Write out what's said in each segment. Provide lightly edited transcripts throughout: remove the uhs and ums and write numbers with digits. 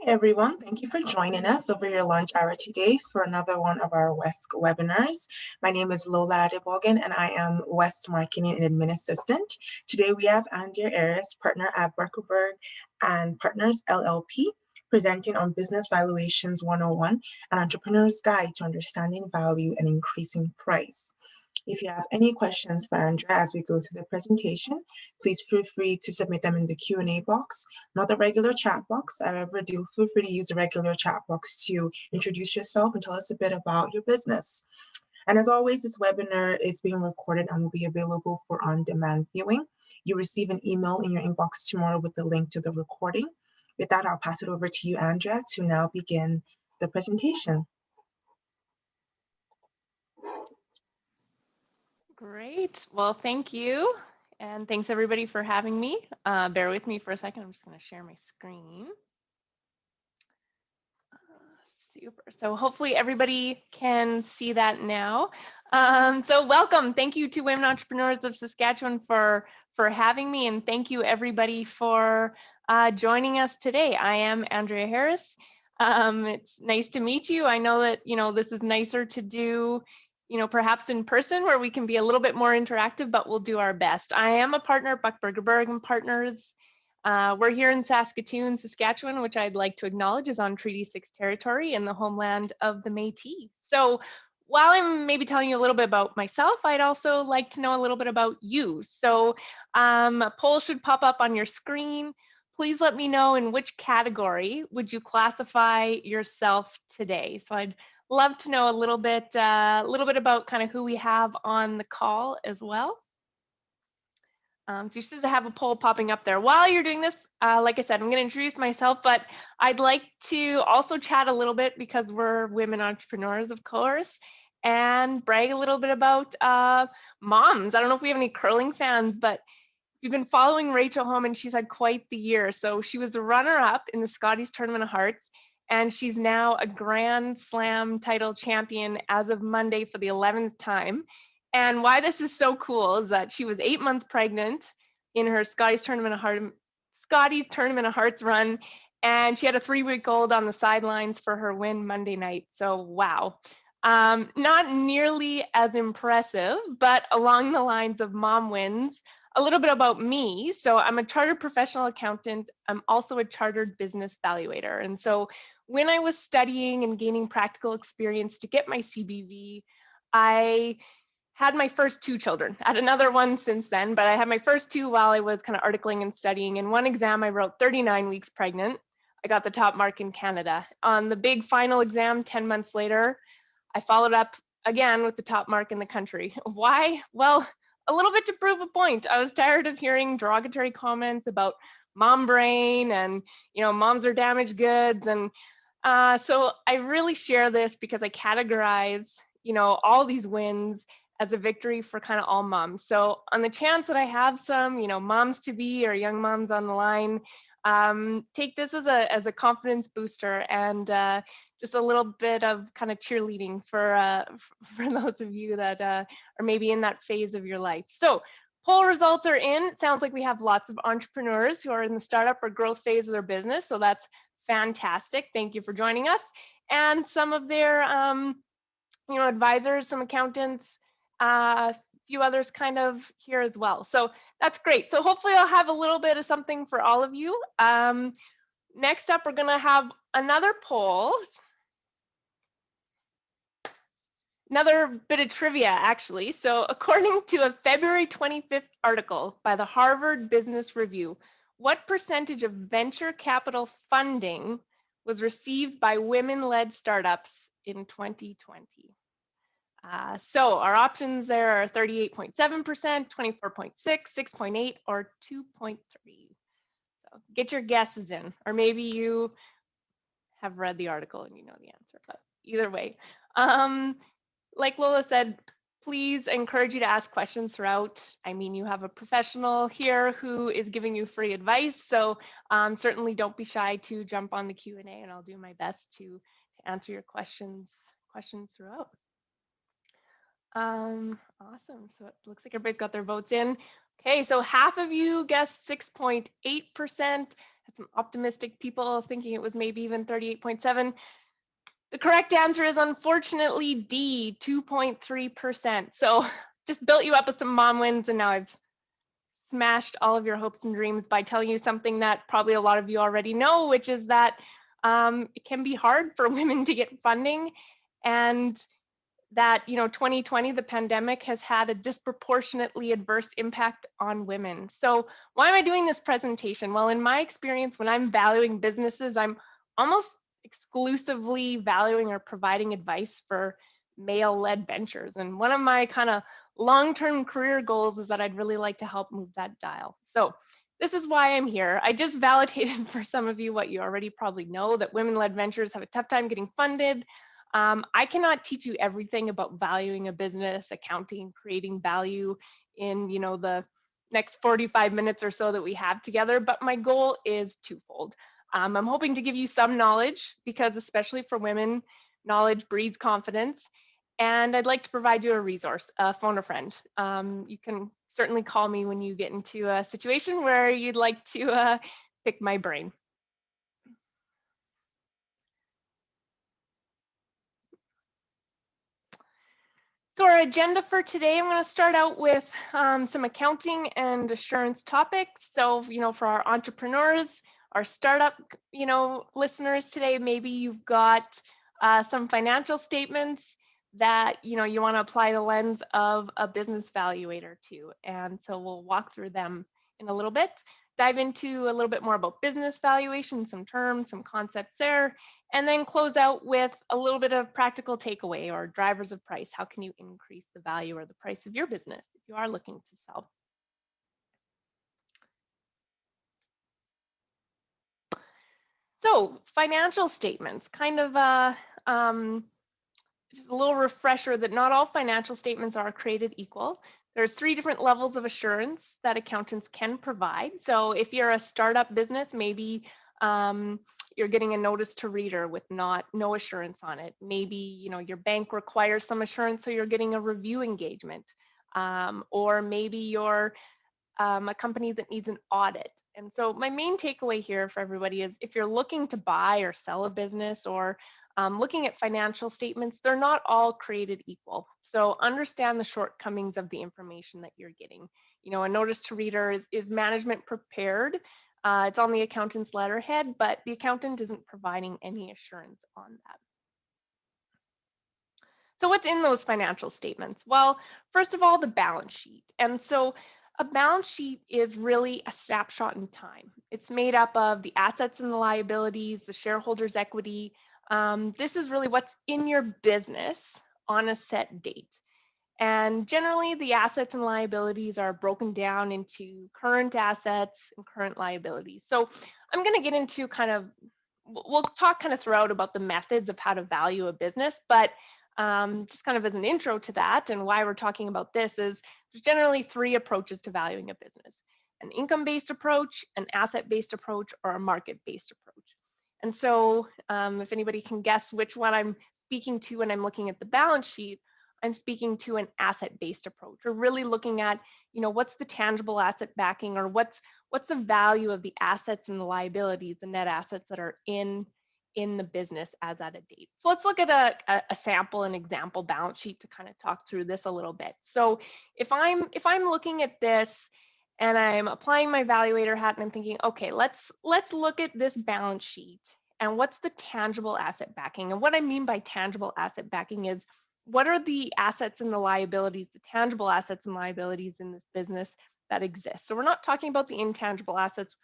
Everyone, thank you for joining us over your lunch hour today for another one of our West webinars. My name is Lola Adebogan and I am West Marketing and Admin Assistant. Today we have Andrea Aris, partner at Berkelberg and Partners LLP, presenting on Business Valuations 101, an entrepreneur's guide to understanding value and increasing price. If you have any questions for Andrea as we go through the presentation, please feel free to submit them in the Q&A box, not the regular chat box. However, do feel free to use the regular chat box to introduce yourself and tell us a bit about your business. And as always, this webinar is being recorded and will be available for on-demand viewing. You'll receive an email in your inbox tomorrow with the link to the recording. With that, I'll pass it over to you, Andrea, to now begin the presentation. Great. Well, thank you. And thanks everybody for having me. Bear with me for a second. I'm just going to share my screen. Super. So hopefully everybody can see that now. So welcome. Thank you to Women Entrepreneurs of Saskatchewan for having me. And thank you everybody for joining us today. I am Andrea Harris. It's nice to meet you. I know that, this is nicer to do perhaps in person where we can be a little bit more interactive, but we'll do our best. I am a partner at Buck-Bergerberg and Partners. We're here in Saskatoon, Saskatchewan, which I'd like to acknowledge is on Treaty 6 territory in the homeland of the Métis. So while I'm maybe telling you a little bit about myself, I'd also like to know a little bit about you. So a poll should pop up on your screen. Please let me know in which category would you classify yourself today. So I'd love to know a little bit about kind of who we have on the call as well. So you should have a poll popping up there. While you're doing this, like I said, I'm going to introduce myself, but I'd like to also chat a little bit because we're women entrepreneurs, of course, and brag a little bit about moms. I don't know if we have any curling fans, but we've been following Rachel home and she's had quite the year. So she was the runner-up in the Scotties Tournament of Hearts, and she's now a Grand Slam title champion as of Monday for the 11th time. And why this is so cool is that she was 8 months pregnant in her Scotties Tournament of Hearts run, and she had a 3-week-old on the sidelines for her win Monday night. So wow. Not nearly as impressive, but along the lines of mom wins. A little bit about me. So I'm a chartered professional accountant. I'm also a chartered business valuator. And so when I was studying and gaining practical experience to get my CBV, I had my first 2 children. I had another one since then, but I had my first 2 while I was kind of articling and studying. In one exam, I wrote 39 weeks pregnant. I got the top mark in Canada. On the big final exam, 10 months later, I followed up again with the top mark in the country. Why? Well, a little bit to prove a point. I was tired of hearing derogatory comments about mom brain and, moms are damaged goods. And so I really share this because I categorize, all these wins as a victory for kind of all moms. So on the chance that I have some, moms to be or young moms on the line, take this as a confidence booster and just a little bit of kind of cheerleading for those of you that are maybe in that phase of your life. So poll results are in. It sounds like we have lots of entrepreneurs who are in the startup or growth phase of their business. So that's fantastic. Thank you for joining us. And some of their advisors, some accountants, a few others kind of here as well. So that's great. So hopefully I'll have a little bit of something for all of you. Next up, we're going to have another poll. Another bit of trivia, actually. So according to a February 25th article by the Harvard Business Review, what percentage of venture capital funding was received by women-led startups in 2020? So our options there are 38.7%, 24.6%, 6.8%, or 2.3%. So get your guesses in, or maybe you have read the article and you know the answer, but either way. Like Lola said, please encourage you to ask questions throughout. I mean, you have a professional here who is giving you free advice, so certainly don't be shy to jump on the Q&A, and I'll do my best to answer your questions throughout. Awesome. So it looks like everybody's got their votes in. Okay, so half of you guessed 6.8%. That's some optimistic people thinking it was maybe even 38.7. The correct answer is unfortunately D, 2.3%. So just built you up with some mom wins, and now I've smashed all of your hopes and dreams by telling you something that probably a lot of you already know, which is that it can be hard for women to get funding, and that 2020, the pandemic, has had a disproportionately adverse impact on women. So why am I doing this presentation? Well, in my experience, when I'm valuing businesses, I'm almost exclusively valuing or providing advice for male-led ventures. And one of my kind of long-term career goals is that I'd really like to help move that dial. So this is why I'm here. I just validated for some of you what you already probably know, that women-led ventures have a tough time getting funded. I cannot teach you everything about valuing a business, accounting, creating value in the next 45 minutes or so that we have together, but my goal is twofold. I'm hoping to give you some knowledge, because especially for women, knowledge breeds confidence. And I'd like to provide you a resource, phone a friend. You can certainly call me when you get into a situation where you'd like to pick my brain. So our agenda for today, I'm going to start out with some accounting and assurance topics. So, for our entrepreneurs, our startup, listeners today, maybe you've got some financial statements that, you want to apply the lens of a business valuator to. And so we'll walk through them in a little bit, dive into a little bit more about business valuation, some terms, some concepts there, and then close out with a little bit of practical takeaway or drivers of price. How can you increase the value or the price of your business if you are looking to sell? So financial statements, kind of just a little refresher that not all financial statements are created equal. There's 3 different levels of assurance that accountants can provide. So if you're a startup business, maybe you're getting a notice to reader with no assurance on it. Maybe your bank requires some assurance, so you're getting a review engagement. Or maybe you're a company that needs an audit. And so my main takeaway here for everybody is, if you're looking to buy or sell a business, or looking at financial statements, they're not all created equal. So understand the shortcomings of the information that you're getting. A notice to reader is management prepared. It's on the accountant's letterhead, but the accountant isn't providing any assurance on that. So what's in those financial statements? Well, first of all, the balance sheet. And so a balance sheet is really a snapshot in time. It's made up of the assets and the liabilities, the shareholders' equity. This is really what's in your business on a set date. And generally, the assets and liabilities are broken down into current assets and current liabilities. So I'm going to get into we'll talk kind of throughout about the methods of how to value a business, but just kind of as an intro to that and why we're talking about this is, there's generally 3 approaches to valuing a business: an income-based approach, an asset-based approach, or a market-based approach. And so if anybody can guess which one I'm speaking to when I'm looking at the balance sheet, I'm speaking to an asset-based approach. We're really looking at, what's the tangible asset backing, or what's the value of the assets and the liabilities, the net assets that are in the business as at a date. So let's look at a sample, an example balance sheet to kind of talk through this a little bit. So if I'm looking at this and I'm applying my valuator hat and I'm thinking, okay, let's look at this balance sheet and what's the tangible asset backing. And what I mean by tangible asset backing is, what are the assets and the liabilities, the tangible assets and liabilities in this business that exist? So we're not talking about the intangible assets.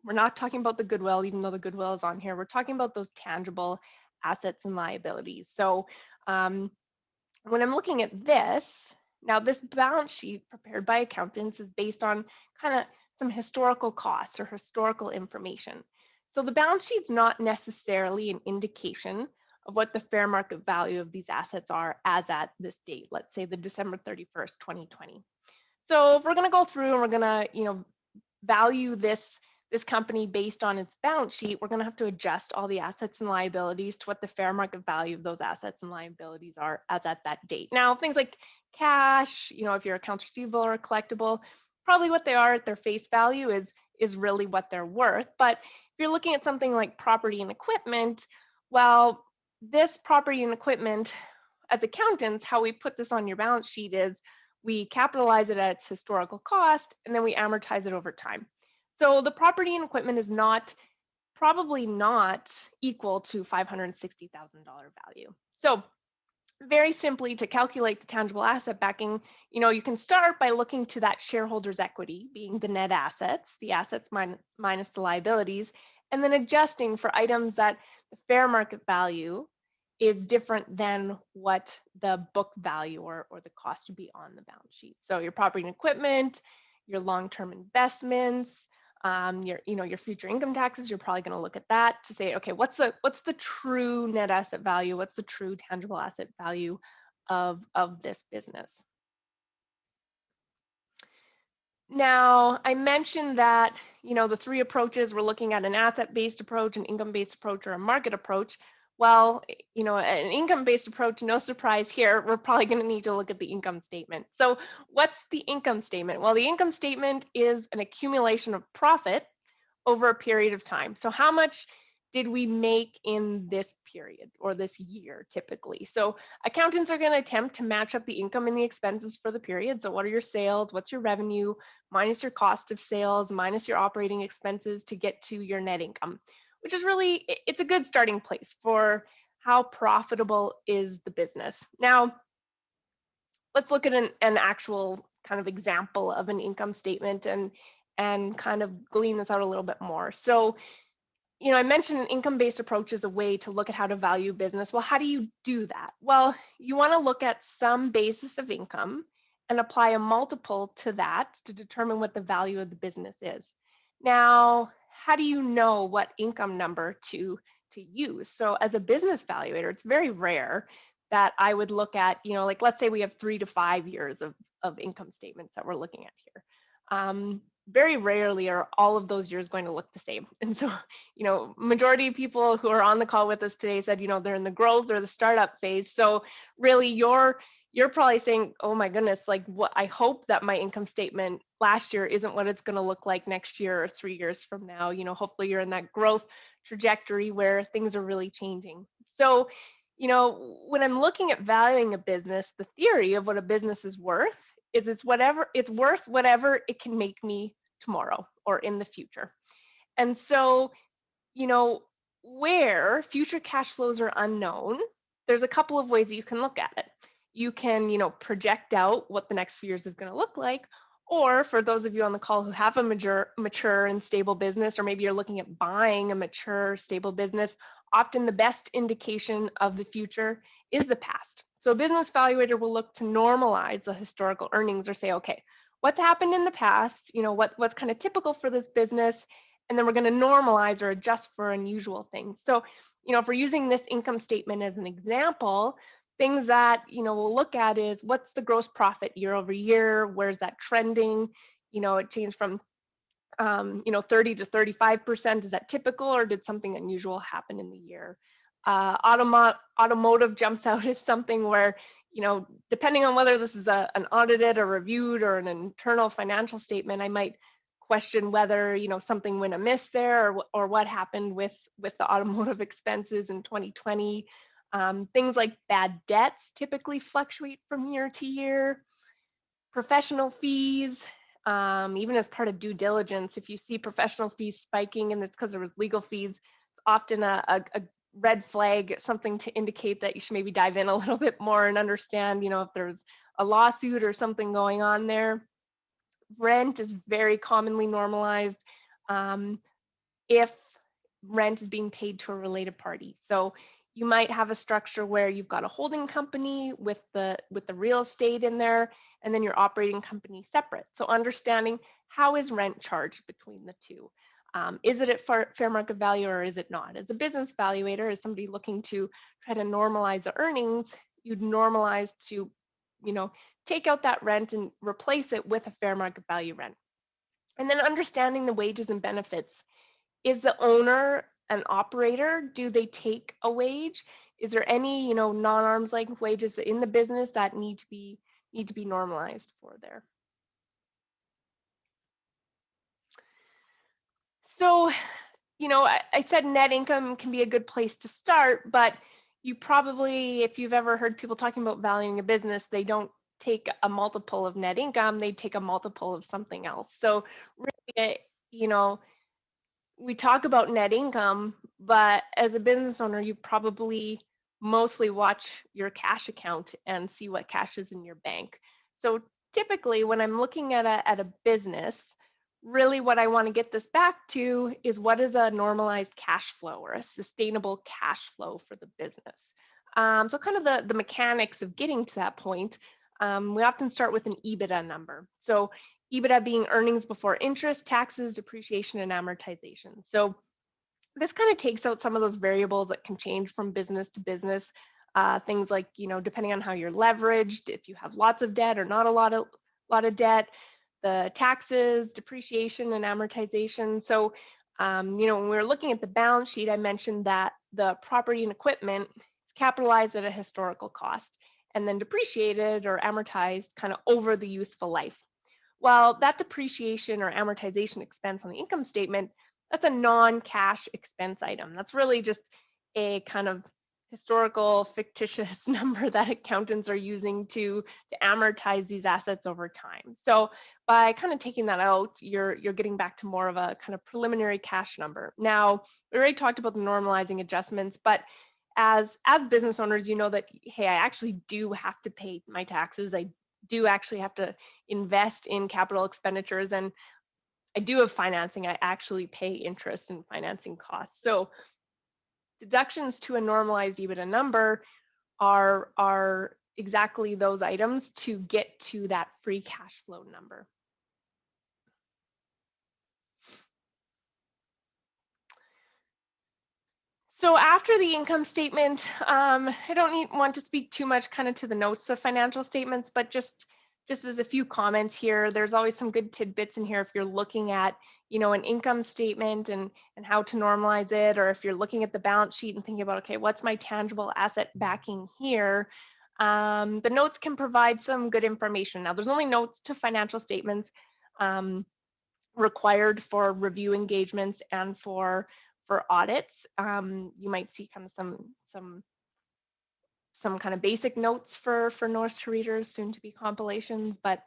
We're not talking about the goodwill, even though the goodwill is on here. We're talking about those tangible assets and liabilities. So when I'm looking at this, now this balance sheet prepared by accountants is based on kind of some historical costs or historical information. So the balance sheet's not necessarily an indication of what the fair market value of these assets are as at this date, let's say the December 31st, 2020. So if we're going to go through and we're going to, value this company based on its balance sheet, we're going to have to adjust all the assets and liabilities to what the fair market value of those assets and liabilities are as at that date. Now, things like cash, if your accounts receivable or collectible, probably what they are at their face value is is really what they're worth. But if you're looking at something like property and equipment, well, this property and equipment, as accountants, how we put this on your balance sheet is we capitalize it at its historical cost, and then we amortize it over time. So the property and equipment is probably not equal to $560,000 value. So very simply, to calculate the tangible asset backing, you can start by looking to that shareholder's equity being the net assets, the assets minus the liabilities, and then adjusting for items that the fair market value is different than what the book value or the cost would be on the balance sheet. So your property and equipment, your long-term investments, your future income taxes, you're probably going to look at that to say, okay, what's the true net asset value? What's the true tangible asset value of this business? Now, I mentioned that, the three approaches, we're looking at an asset-based approach, an income-based approach, or a market approach. Well, an income-based approach, no surprise here, we're probably going to need to look at the income statement. So what's the income statement? Well, the income statement is an accumulation of profit over a period of time. So how much did we make in this period or this year typically? So accountants are going to attempt to match up the income and the expenses for the period. So what are your sales? What's your revenue? Minus your cost of sales, minus your operating expenses to get to your net income, which is really, it's a good starting place for how profitable is the business. Now, let's look at an actual kind of example of an income statement and kind of glean this out a little bit more. So, I mentioned an income-based approach is a way to look at how to value business. Well, how do you do that? Well, you want to look at some basis of income and apply a multiple to that to determine what the value of the business is. Now, how do you know what income number to use? So as a business valuator, it's very rare that I would look at, like let's say we have 3 to 5 years of income statements that we're looking at here. Very rarely are all of those years going to look the same. And so, majority of people who are on the call with us today said, they're in the growth or the startup phase. So really you're probably saying, oh my goodness, like what I hope that my income statement last year isn't what it's going to look like next year or 3 years from now. Hopefully you're in that growth trajectory where things are really changing. So, when I'm looking at valuing a business, the theory of what a business is worth is it's worth whatever it can make me tomorrow or in the future. And so, where future cash flows are unknown, there's a couple of ways that you can look at it. You can, project out what the next few years is going to look like. Or for those of you on the call who have a mature and stable business, or maybe you're looking at buying a mature, stable business, often the best indication of the future is the past. So a business valuator will look to normalize the historical earnings or say, okay, what's happened in the past, what's kind of typical for this business, and then we're going to normalize or adjust for unusual things. So, if we're using this income statement as an example, things that, we'll look at is what's the gross profit year over year? Where's that trending? It changed from 30 to 35%. Is that typical or did something unusual happen in the year? Automotive jumps out as something where, depending on whether this is an audited or reviewed or an internal financial statement, I might question whether, something went amiss there or what happened with the automotive expenses in 2020. Things like bad debts typically fluctuate from year to year. Professional fees, even as part of due diligence, if you see professional fees spiking and it's because there was legal fees, it's often a red flag, something to indicate that you should maybe dive in a little bit more and understand, if there's a lawsuit or something going on there. Rent is very commonly normalized if rent is being paid to a related party. So you might have a structure where you've got a holding company with the real estate in there, and then your operating company separate. So understanding how is rent charged between the two. Is it at fair market value or is it not? As a business valuator, as somebody looking to try to normalize the earnings, you'd normalize to, take out that rent and replace it with a fair market value rent. And then understanding the wages and benefits. Is the owner an operator? Do they take a wage? Is there any, non-arm's length wages in the business that need to be normalized for there? So, I said net income can be a good place to start, but you probably, if you've ever heard people talking about valuing a business, they don't take a multiple of net income, they take a multiple of something else. So really, we talk about net income, but as a business owner, you probably mostly watch your cash account and see what cash is in your bank. So typically when I'm looking at a business, really what I want to get this back to is what is a normalized cash flow or a sustainable cash flow for the business. So kind of the mechanics of getting to that point, we often start with an EBITDA number. So EBITDA being earnings before interest, taxes, depreciation, and amortization. So this kind of takes out some of those variables that can change from business to business. Things like, depending on how you're leveraged, if you have lots of debt or not a lot of debt, the taxes, depreciation, and amortization. So, when we were looking at the balance sheet, I mentioned that the property and equipment is capitalized at a historical cost and then depreciated or amortized kind of over the useful life. Well, that depreciation or amortization expense on the income statement, that's a non-cash expense item. That's really just a kind of historical fictitious number that accountants are using to amortize these assets over time. So by kind of taking that out, you're getting back to more of a kind of preliminary cash number. Now, we already talked about the normalizing adjustments, but as business owners, you know that, hey, I actually do have to pay my taxes. I do actually have to invest in capital expenditures, and I do have financing. I actually pay interest and financing costs. So deductions to a normalized EBITDA number are exactly those items to get to that free cash flow number. So after the income statement, I don't want to speak too much kind of to the notes of financial statements, but just as a few comments here, there's always some good tidbits in here if you're looking at, an income statement and how to normalize it, or if you're looking at the balance sheet and thinking about, okay, what's my tangible asset backing here? The notes can provide some good information. Now, there's only notes to financial statements required for review engagements and for audits. You might see kind of some kind of basic notes for notes to readers, soon to be compilations, but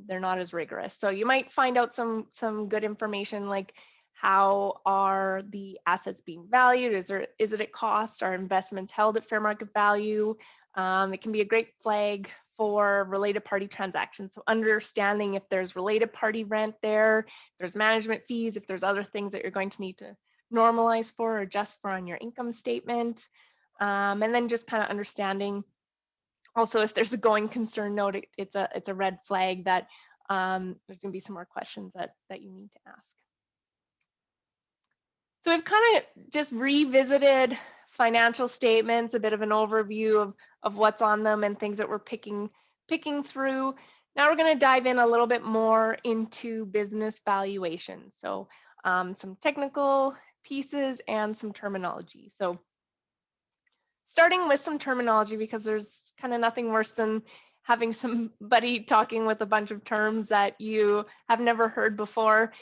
they're not as rigorous. So you might find out some good information like how are the assets being valued? Is it at cost? Are investments held at fair market value? It can be a great flag for related party transactions. So understanding if there's related party rent there, if there's management fees, if there's other things that you're going to need to normalize for or adjust for on your income statement. And then just kind of understanding also if there's a going concern note, it's a red flag that there's going to be some more questions that you need to ask. So we've kind of just revisited financial statements, a bit of an overview of what's on them and things that we're picking through. Now we're going to dive in a little bit more into business valuation. So some technical pieces and some terminology. So starting with some terminology, because there's kind of nothing worse than having somebody talking with a bunch of terms that you have never heard before.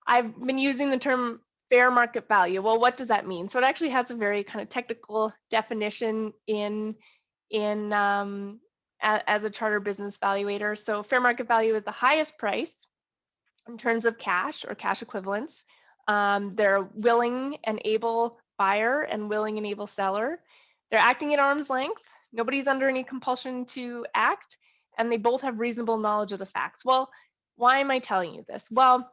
I've been using the term fair market value. Well, what does that mean? So it actually has a very kind of technical definition as a charter business valuator. So fair market value is the highest price in terms of cash or cash equivalents. They're willing and able buyer and willing and able seller. They're acting at arm's length. Nobody's under any compulsion to act, and they both have reasonable knowledge of the facts. Well, why am I telling you this? Well,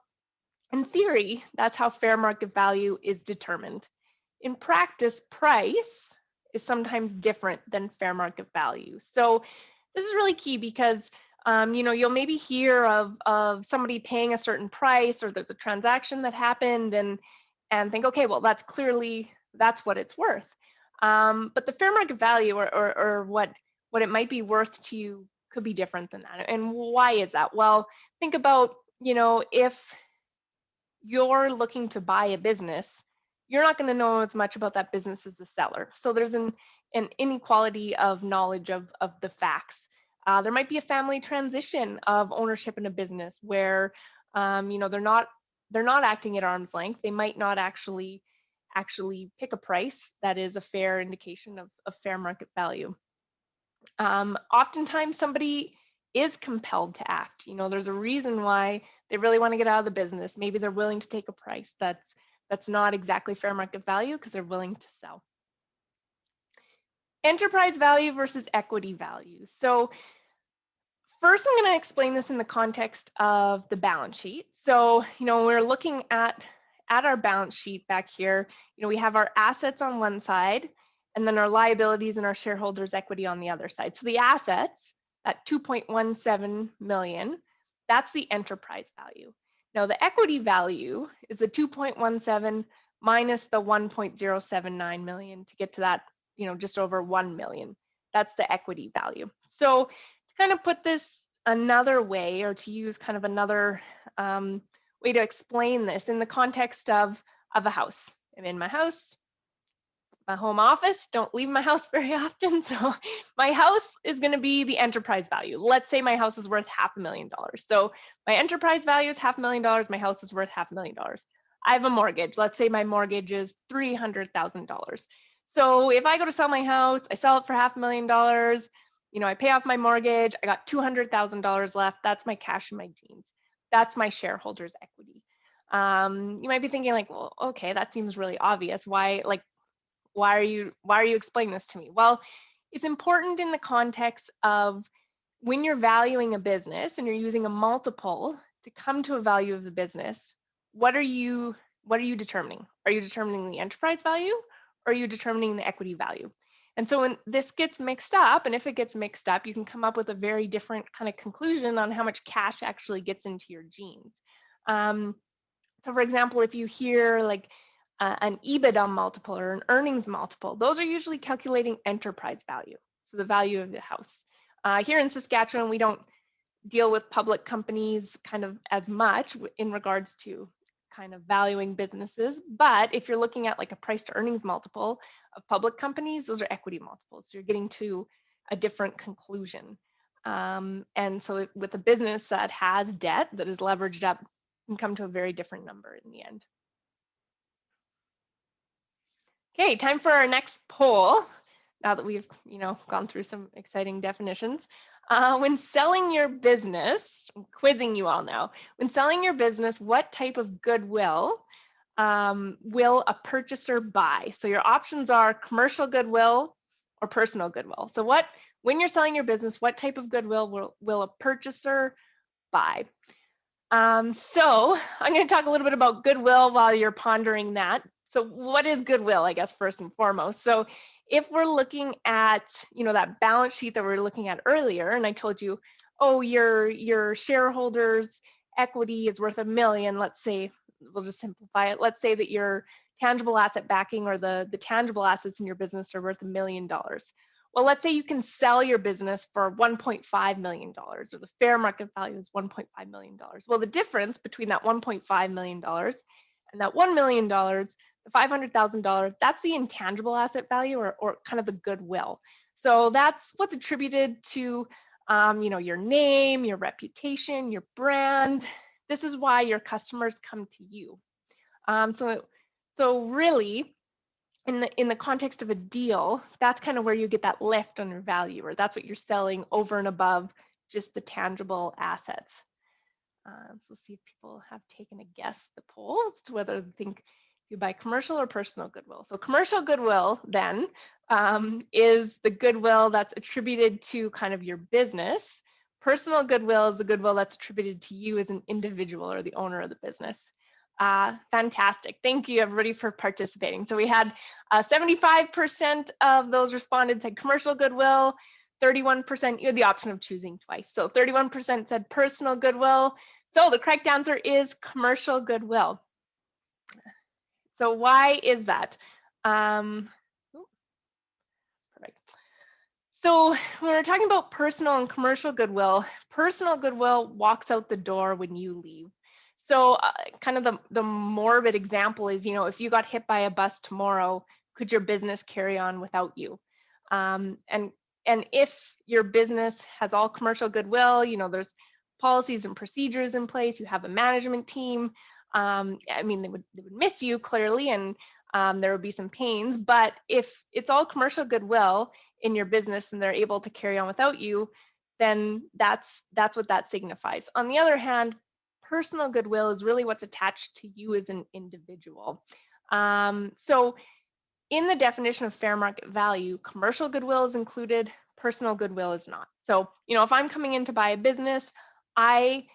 in theory, that's how fair market value is determined. In practice, price is sometimes different than fair market value. So this is really key because you'll maybe hear of somebody paying a certain price, or there's a transaction that happened, and think, okay, well, that's what it's worth. But the fair market value or what it might be worth to you could be different than that. And why is that? Well, think about, if you're looking to buy a business, you're not going to know as much about that business as the seller. So there's an inequality of knowledge of the facts. There might be a family transition of ownership in a business where they're not they're not acting at arm's length. They might not actually pick a price that is a fair indication of fair market value. Oftentimes somebody is compelled to act. You know, there's a reason why they really want to get out of the business. Maybe they're willing to take a price that's not exactly fair market value because they're willing to sell. Enterprise value versus equity value. So first, I'm going to explain this in the context of the balance sheet. So, you know, we're looking at our balance sheet back here. You know, we have our assets on one side, and then our liabilities and our shareholders' equity on the other side. So the assets, that 2.17 million, that's the enterprise value. Now the equity value is the 2.17 minus the 1.079 million to get to that, you know, just over 1 million. That's the equity value. So to kind of put this another way, or to use kind of another way to explain this in the context of a house. I'm in my house, my home office, don't leave my house very often. So my house is going to be the enterprise value. Let's say my house is worth $500,000. So my enterprise value is $500,000. My house is worth $500,000. I have a mortgage. Let's say my mortgage is $300,000. So if I go to sell my house, I sell it for $500,000. You know, I pay off my mortgage. I got $200,000 left. That's my cash in my jeans. That's my shareholders' equity. You might be thinking like, well, okay, that seems really obvious. Why are you explaining this to me? Well, it's important in the context of when you're valuing a business and you're using a multiple to come to a value of the business. What are you determining? Are you determining the enterprise value, or are you determining the equity value? And so when this gets mixed up, and if it gets mixed up, you can come up with a very different kind of conclusion on how much cash actually gets into your jeans. So for example, if you hear like an EBITDA multiple or an earnings multiple, those are usually calculating enterprise value, so the value of the house. Here in Saskatchewan, we don't deal with public companies kind of as much in regards to kind of valuing businesses. But if you're looking at like a price to earnings multiple of public companies, those are equity multiples. So you're getting to a different conclusion. And so with a business that has debt that is leveraged up, you can come to a very different number in the end. Okay, time for our next poll. Now that we've, you know, gone through some exciting definitions. When selling your business, I'm quizzing you all now. When selling your business, what type of goodwill will a purchaser buy? So your options are commercial goodwill or personal goodwill. So when you're selling your business, what type of goodwill will a purchaser buy? So I'm going to talk a little bit about goodwill while you're pondering that. So what is goodwill, I guess, first and foremost? So if we're looking at, you know, that balance sheet that we were looking at earlier, and I told you, oh, your shareholders' equity is worth $1 million, let's say, we'll just simplify it. Let's say that your tangible asset backing or the tangible assets in your business are worth $1 million. Well, let's say you can sell your business for $1.5 million, or the fair market value is $1.5 million. Well, the difference between that $1.5 million and that $1 million, the $500,000, that's the intangible asset value, or kind of the goodwill. So that's what's attributed to, you know, your name, your reputation, your brand. This is why your customers come to you. So really, in the context of a deal, that's kind of where you get that lift on your value, or that's what you're selling over and above just the tangible assets. So see if people have taken a guess the polls to whether they think you buy commercial or personal goodwill. So commercial goodwill then is the goodwill that's attributed to kind of your business. Personal goodwill is the goodwill that's attributed to you as an individual or the owner of the business. Fantastic. Thank you everybody for participating. So we had 75% of those respondents said commercial goodwill, 31%, you had the option of choosing twice. So 31% said personal goodwill. So the correct answer is commercial goodwill. So why is that? Perfect. So when we're talking about personal and commercial goodwill walks out the door when you leave. So kind of the morbid example is, you know, if you got hit by a bus tomorrow, could your business carry on without you? And if your business has all commercial goodwill, you know, there's policies and procedures in place, you have a management team, I mean, they would miss you clearly, and there would be some pains. But if it's all commercial goodwill in your business and they're able to carry on without you, then that's what that signifies. On the other hand, personal goodwill is really what's attached to you as an individual. So in the definition of fair market value, commercial goodwill is included, personal goodwill is not. So, if I'm coming in to buy a business, I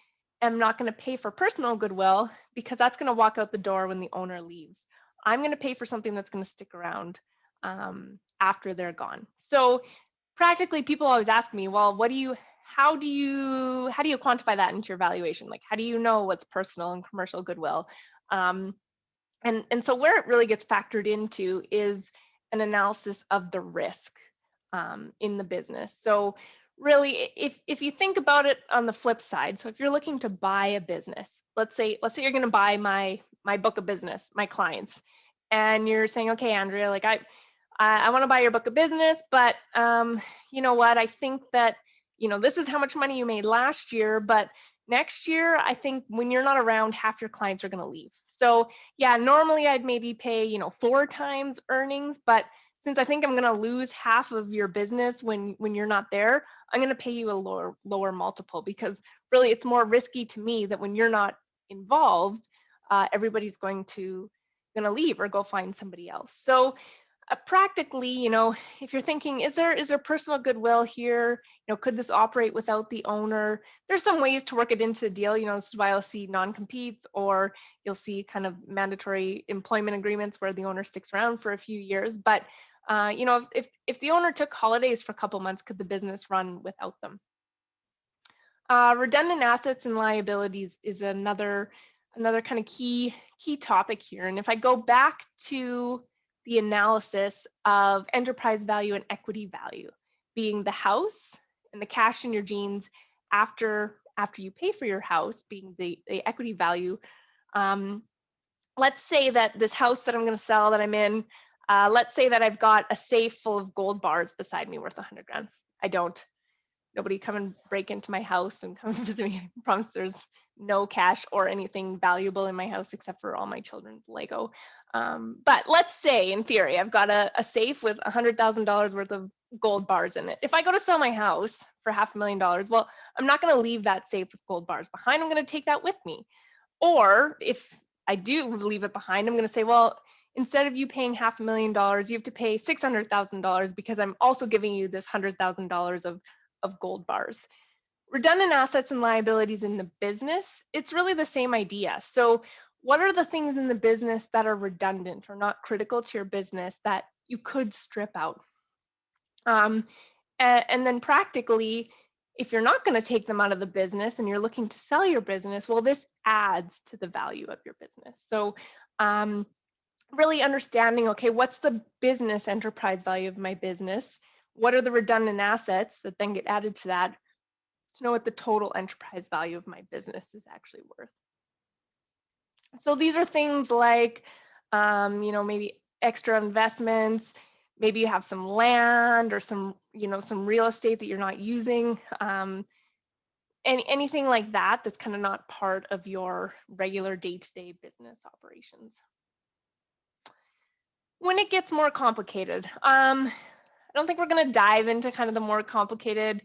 am not going to pay for personal goodwill because that's going to walk out the door when the owner leaves. I'm going to pay for something that's going to stick around after they're gone. So practically, people always ask me, well, how do you quantify that into your valuation? Like, how do you know what's personal and commercial goodwill? And so where it really gets factored into is an analysis of the risk in the business. So really, if you think about it on the flip side, so if you're looking to buy a business, let's say you're going to buy my book of business, my clients, and you're saying, okay, Andrea, like I want to buy your book of business, but you know what? I think that this is how much money you made last year, but next year, I think when you're not around, half your clients are going to leave. So yeah, normally I'd maybe pay 4 times earnings, but since I think I'm going to lose half of your business when you're not there, I'm going to pay you a lower multiple, because really it's more risky to me that when you're not involved, everybody's going to leave or go find somebody else. So practically, if you're thinking, is there personal goodwill here? Could this operate without the owner? There's some ways to work it into the deal. This is why I'll see non-competes, or you'll see kind of mandatory employment agreements where the owner sticks around for a few years. But if the owner took holidays for a couple months, could the business run without them? Redundant assets and liabilities is another kind of key topic here. And if I go back to the analysis of enterprise value and equity value, being the house and the cash in your jeans after you pay for your house, being the equity value. Let's say that this house that I'm going to sell, that I'm in, let's say that I've got a safe full of gold bars beside me worth 100 grand. I don't. Nobody come and break into my house and come visit me. I promise there's no cash or anything valuable in my house except for all my children's Lego. But let's say, in theory, I've got a safe with $100,000 worth of gold bars in it. If I go to sell my house for $500,000, well, I'm not going to leave that safe with gold bars behind. I'm going to take that with me. Or if I do leave it behind, I'm going to say, well, instead of you paying $500,000, you have to pay $600,000 because I'm also giving you this $100,000 of gold bars. Redundant assets and liabilities in the business, it's really the same idea. So what are the things in the business that are redundant or not critical to your business that you could strip out? And then practically, if you're not going to take them out of the business and you're looking to sell your business, well, this adds to the value of your business. So really understanding, okay, what's the business enterprise value of my business? What are the redundant assets that then get added to that to know what the total enterprise value of my business is actually worth? So these are things like, maybe extra investments, maybe you have some land or some real estate that you're not using, anything like that that's kind of not part of your regular day-to-day business operations. When it gets more complicated, I don't think we're going to dive into kind of the more complicated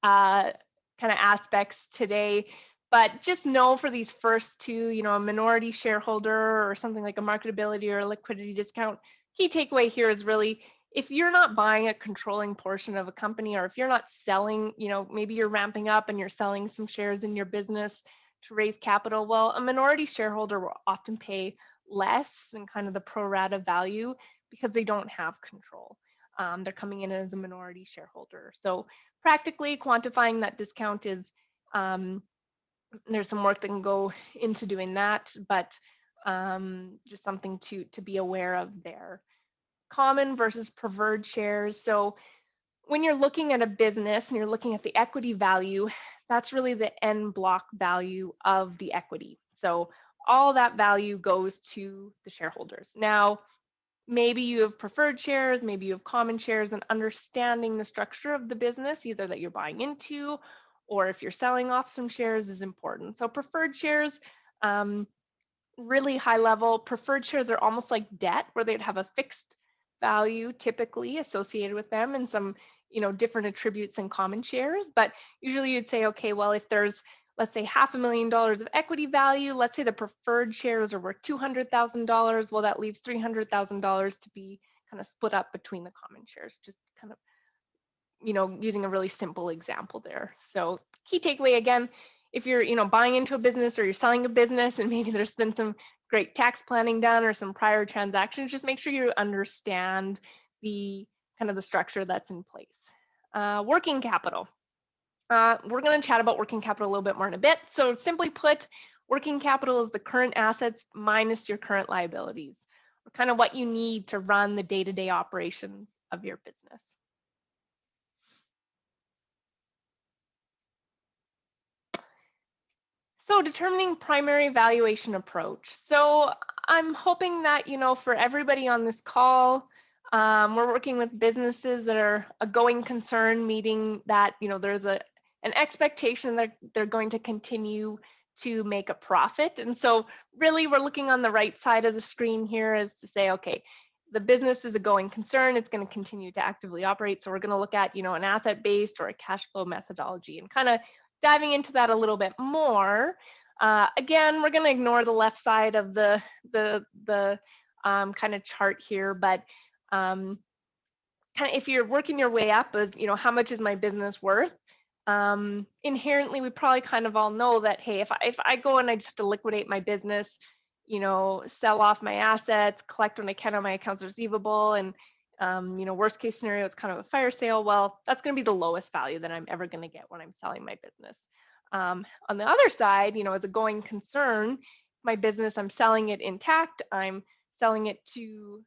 kind of aspects today, but just know for these first two, a minority shareholder or something like a marketability or a liquidity discount, key takeaway here is really, if you're not buying a controlling portion of a company, or if you're not selling, maybe you're ramping up and you're selling some shares in your business to raise capital, well, a minority shareholder will often pay less than kind of the pro rata value because they don't have control. They're coming in as a minority shareholder. So practically quantifying that discount is, there's some work that can go into doing that, but just something to be aware of there. Common versus preferred shares. So when you're looking at a business and you're looking at the equity value, that's really the end block value of the equity. So all that value goes to the shareholders. Now, maybe you have preferred shares, maybe you have common shares, and understanding the structure of the business, either that you're buying into or if you're selling off some shares, is important. So preferred shares, really high level, preferred shares are almost like debt, where they'd have a fixed value typically associated with them and some, different attributes than common shares. But usually you'd say, okay, well, if there's, let's say, $500,000 of equity value, let's say the preferred shares are worth $200,000, well, that leaves $300,000 to be kind of split up between the common shares, just kind of, using a really simple example there. So key takeaway again, if you're, buying into a business or you're selling a business and maybe there's been some great tax planning done or some prior transactions, just make sure you understand the kind of the structure that's in place. Working capital. We're going to chat about working capital a little bit more in a bit. So simply put, working capital is the current assets minus your current liabilities, or kind of what you need to run the day-to-day operations of your business. So determining primary valuation approach. So I'm hoping that, for everybody on this call, we're working with businesses that are a going concern, meaning that, there's an expectation that they're going to continue to make a profit. And so really we're looking on the right side of the screen here is to say, okay, the business is a going concern, it's going to continue to actively operate. So we're going to look at, an asset-based or a cash flow methodology and kind of diving into that a little bit more. Again, we're going to ignore the left side of the kind of chart here, but kind of if you're working your way up as, how much is my business worth? Inherently, we probably kind of all know that, hey, if I go and I just have to liquidate my business, sell off my assets, collect when I can on my accounts receivable, and worst case scenario, it's kind of a fire sale. Well, that's going to be the lowest value that I'm ever going to get when I'm selling my business. On the other side, as a going concern, my business, I'm selling it intact, I'm selling it to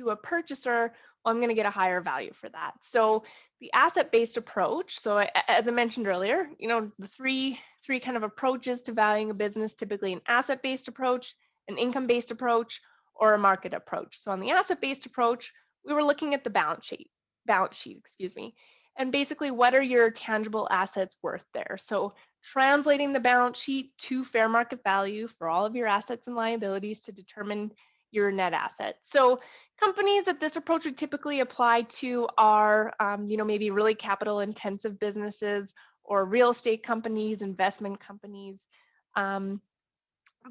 a purchaser, well, I'm going to get a higher value for that. So the asset-based approach, so as I mentioned earlier, the three kind of approaches to valuing a business, typically an asset-based approach, an income-based approach, or a market approach. So on the asset-based approach, we were looking at the balance sheet, and basically what are your tangible assets worth there? So translating the balance sheet to fair market value for all of your assets and liabilities to determine your net asset. So companies that this approach would typically apply to are, maybe really capital intensive businesses or real estate companies, investment companies.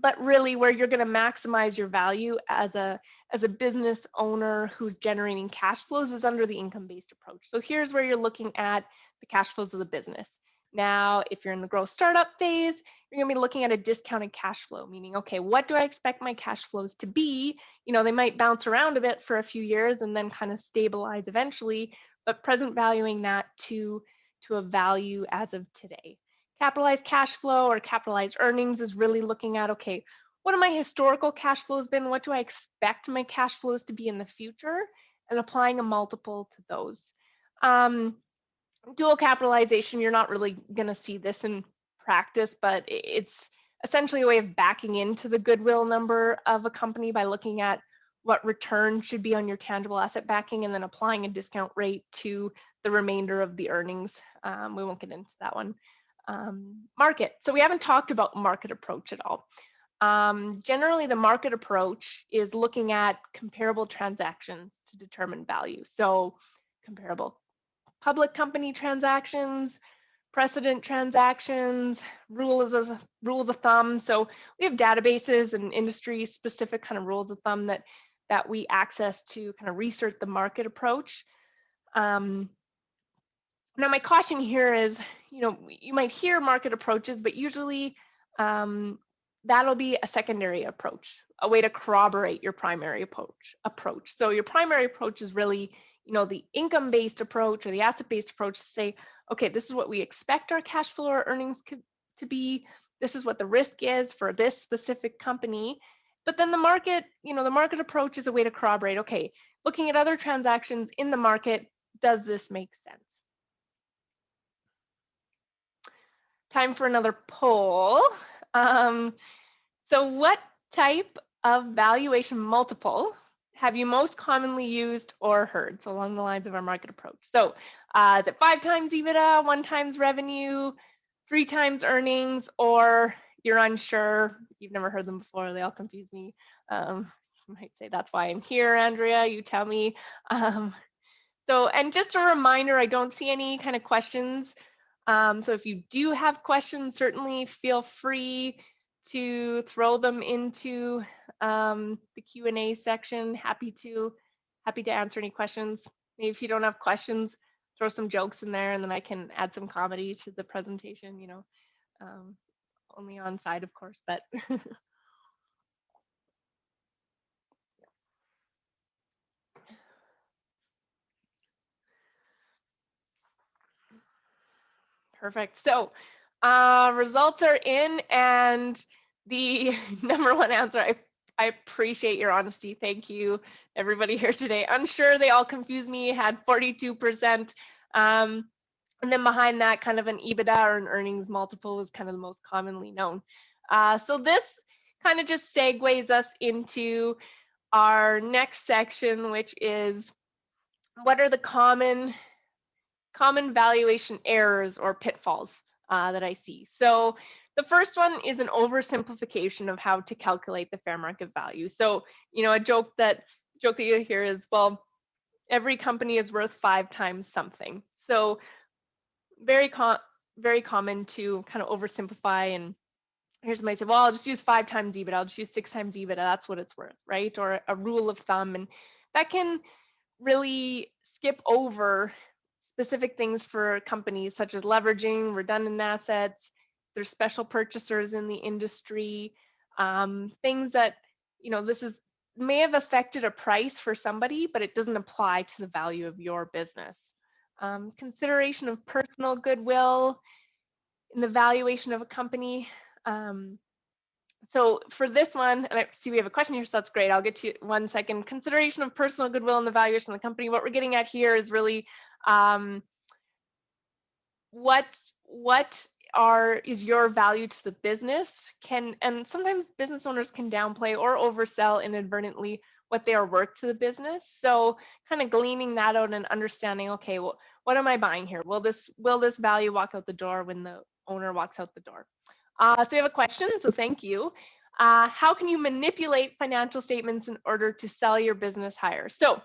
But really where you're going to maximize your value as a business owner who's generating cash flows is under the income-based approach. So here's where you're looking at the cash flows of the business. Now, if you're in the growth startup phase, you're going to be looking at a discounted cash flow, meaning, okay, what do I expect my cash flows to be? They might bounce around a bit for a few years and then kind of stabilize eventually, but present valuing that to a value as of today. Capitalized cash flow or capitalized earnings is really looking at, okay, what have my historical cash flows been? What do I expect my cash flows to be in the future? And applying a multiple to those. Dual capitalization, you're not really going to see this in practice, but it's essentially a way of backing into the goodwill number of a company by looking at what return should be on your tangible asset backing and then applying a discount rate to the remainder of the earnings. We won't get into that one. Market. So we haven't talked about market approach at all. Generally, the market approach is looking at comparable transactions to determine value. So comparable public company transactions, precedent transactions, rules of thumb. So we have databases and industry specific kind of rules of thumb that we access to kind of research the market approach. Now, my caution here is, you might hear market approaches, but usually that'll be a secondary approach, a way to corroborate your primary approach. So your primary approach is really, the income-based approach or the asset-based approach to say, okay, this is what we expect our cash flow or earnings to be. This is what the risk is for this specific company. But then the market approach is a way to corroborate, okay, looking at other transactions in the market, does this make sense? Time for another poll. So what type of valuation multiple have you most commonly used or heard? So along the lines of our market approach. So is it 5 times EBITDA, 1 times revenue, 3 times earnings, or you're unsure, you've never heard them before, they all confuse me. You might say, that's why I'm here, Andrea, you tell me. And just a reminder, I don't see any kind of questions. So if you do have questions, certainly feel free to throw them into the Q&A section. Happy to answer any questions. Maybe if you don't have questions, throw some jokes in there, and then I can add some comedy to the presentation, only on side, of course, but perfect. So results are in, and the number one answer, I appreciate your honesty. Thank you, everybody here today. I'm sure they all confused me, had 42%. And then behind that, kind of an EBITDA or an earnings multiple is kind of the most commonly known. So this kind of just segues us into our next section, which is what are the common valuation errors or pitfalls that I see. So the first one is an oversimplification of how to calculate the fair market value. So, a joke that you hear is, well, every company is worth 5 times something. So very common to kind of oversimplify, and here's somebody say, well, I'll just use 5 times EBITDA, I'll just use 6 times EBITDA, that's what it's worth, right? Or a rule of thumb, and that can really skip over specific things for companies, such as leveraging, redundant assets, there's special purchasers in the industry, things that, may have affected a price for somebody, but it doesn't apply to the value of your business. Consideration of personal goodwill in the valuation of a company. So for this one, and I see we have a question here, so that's great. I'll get to you in 1 second. Consideration of personal goodwill in the valuation of the company. What we're getting at here is really what is your value to the business? And sometimes business owners can downplay or oversell inadvertently what they are worth to the business. So kind of gleaning that out and understanding, okay, well, what am I buying here? Will this value walk out the door when the owner walks out the door? So we have a question, so thank you. How can you manipulate financial statements in order to sell your business higher? So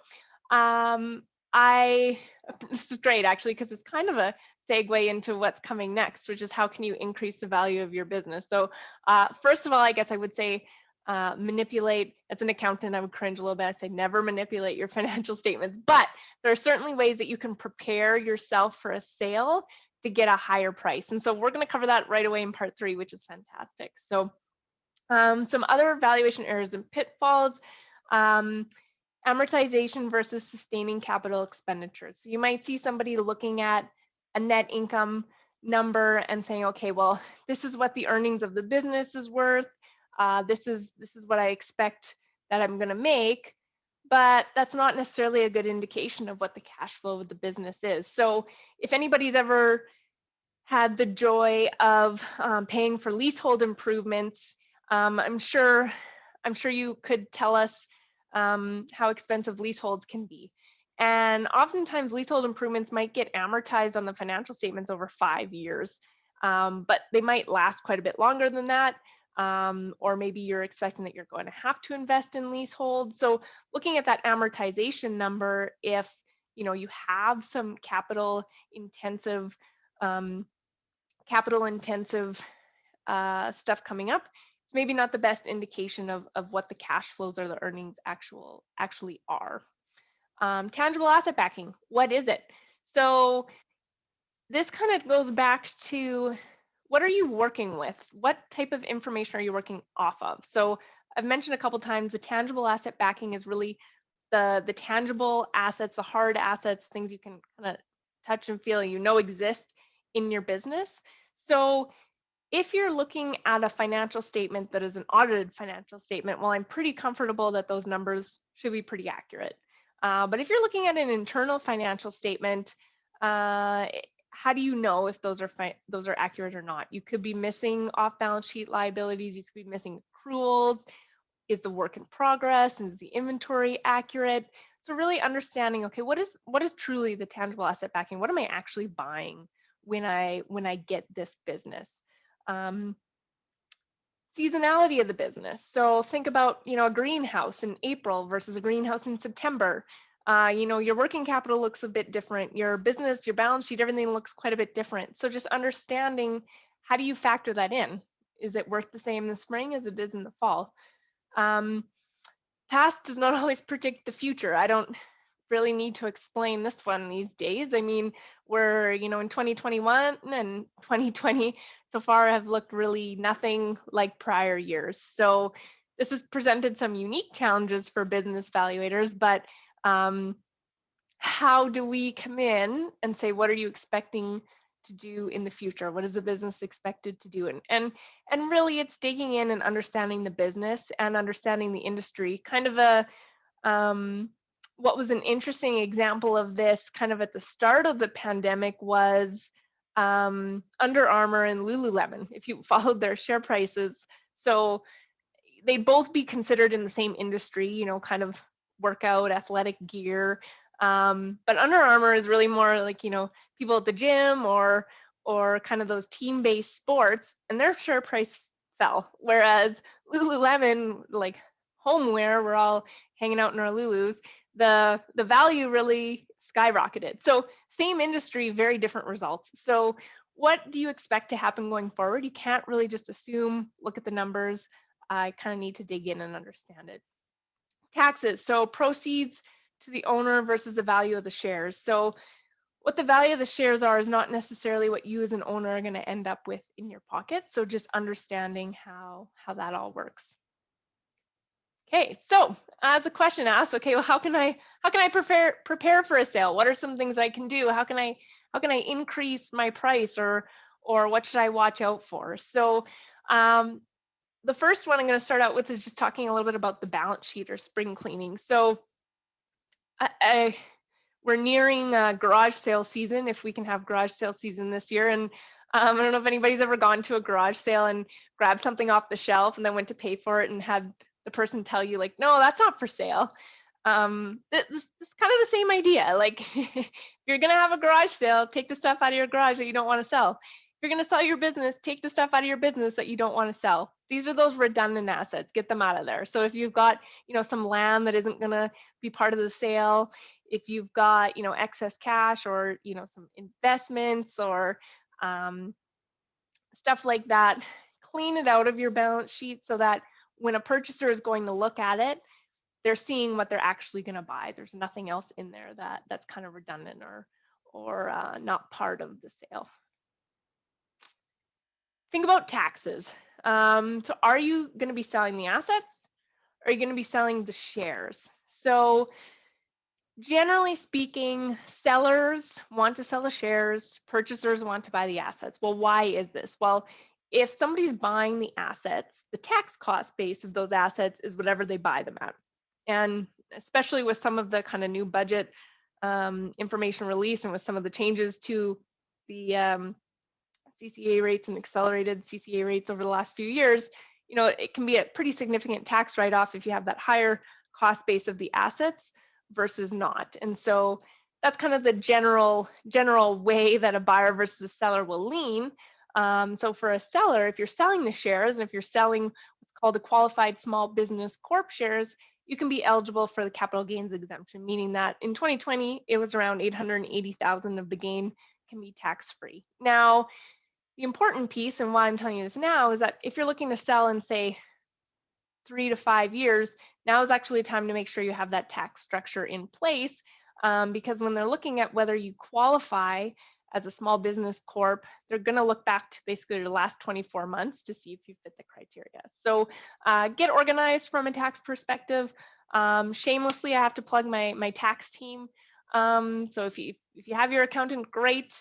this is great, actually, because it's kind of a segue into what's coming next, which is how can you increase the value of your business? So first of all, I guess I would say manipulate. As an accountant, I would cringe a little bit. I say never manipulate your financial statements, but there are certainly ways that you can prepare yourself for a sale to get a higher price. And so we're going to cover that right away in part 3, which is fantastic. So some other valuation errors and pitfalls, amortization versus sustaining capital expenditures. So you might see somebody looking at a net income number and saying, okay, well, this is what the earnings of the business is worth. This is what I expect that I'm going to make, but that's not necessarily a good indication of what the cash flow of the business is. So if anybody's ever had the joy of paying for leasehold improvements, I'm sure you could tell us how expensive leaseholds can be. And oftentimes leasehold improvements might get amortized on the financial statements over 5 years, but they might last quite a bit longer than that. Or maybe you're expecting that you're going to have to invest in leasehold. So looking at that amortization number, if you have some capital intensive stuff coming up, it's maybe not the best indication of what the cash flows or the earnings actually are. Tangible asset backing, what is it? So this kind of goes back to, what are you working with? What type of information are you working off of? So I've mentioned a couple times, the tangible asset backing is really the tangible assets, the hard assets, things you can kind of touch and feel, exist in your business. So if you're looking at a financial statement that is an audited financial statement, well, I'm pretty comfortable that those numbers should be pretty accurate. But if you're looking at an internal financial statement, how do you know if those are accurate or not? You could be missing off-balance sheet liabilities. You could be missing accruals. Is the work in progress? Is the inventory accurate? So really understanding, okay, what is truly the tangible asset backing? What am I actually buying when I get this business? seasonality of the business. So think about, a greenhouse in April versus a greenhouse in September. Your working capital looks a bit different. Your business, your balance sheet, everything looks quite a bit different. So just understanding, how do you factor that in? Is it worth the same in the spring as it is in the fall? Past does not always predict the future. I don't really need to explain this one these days. I mean, we're, in 2021 and 2020 so far have looked really nothing like prior years. So this has presented some unique challenges for business valuators, but how do we come in and say, what are you expecting to do in the future? What is the business expected to do? And really it's digging in and understanding the business and understanding the industry. Kind of a what was an interesting example of this kind of at the start of the pandemic was Under Armour and Lululemon, if you followed their share prices. So they'd both be considered in the same industry, kind of workout, athletic gear. But Under Armour is really more like, people at the gym or kind of those team-based sports, and their share price fell. Whereas Lululemon, like homeware, we're all hanging out in our Lulus, the value really skyrocketed. So same industry, very different results. So what do you expect to happen going forward? You can't really just assume, look at the numbers. I kind of need to dig in and understand it. Taxes, so proceeds to the owner versus the value of the shares. So what the value of the shares are is not necessarily what you as an owner are going to end up with in your pocket. So just understanding how that all works. Okay, so as a question asked, okay, well, how can I prepare for a sale? What are some things I can do? How can I increase my price, or what should I watch out for? So the first one I'm going to start out with is just talking a little bit about the balance sheet or spring cleaning. So we're nearing garage sale season, if we can have garage sale season this year. And I don't know if anybody's ever gone to a garage sale and grabbed something off the shelf and then went to pay for it and had the person tell you, like, no, that's not for sale. This is kind of the same idea. Like, if you're going to have a garage sale, take the stuff out of your garage that you don't want to sell. If you're going to sell your business, take the stuff out of your business that you don't want to sell. These are those redundant assets. Get them out of there. So if you've got, some land that isn't going to be part of the sale, if you've got, excess cash, or, some investments or stuff like that, clean it out of your balance sheet so that when a purchaser is going to look at it, they're seeing what they're actually going to buy. There's nothing else in there that's kind of redundant or not part of the sale. Think about taxes. So are you going to be selling the assets? Or are you going to be selling the shares? So generally speaking, sellers want to sell the shares, purchasers want to buy the assets. Well, why is this? Well, if somebody's buying the assets, the tax cost base of those assets is whatever they buy them at. And especially with some of the kind of new budget information release, and with some of the changes to the CCA rates and accelerated CCA rates over the last few years, it can be a pretty significant tax write-off if you have that higher cost base of the assets versus not. And so that's kind of the general way that a buyer versus a seller will lean. So for a seller, if you're selling the shares, and if you're selling what's called a qualified small business corp shares, you can be eligible for the capital gains exemption, meaning that in 2020, it was around 880,000 of the gain can be tax-free. Now, the important piece, and why I'm telling you this now, is that if you're looking to sell in, say, 3 to 5 years, now is actually a time to make sure you have that tax structure in place, because when they're looking at whether you qualify as a small business corp, they're going to look back to basically the last 24 months to see if you fit the criteria. So get organized from a tax perspective. Shamelessly, I have to plug my tax team. So if you have your accountant, great.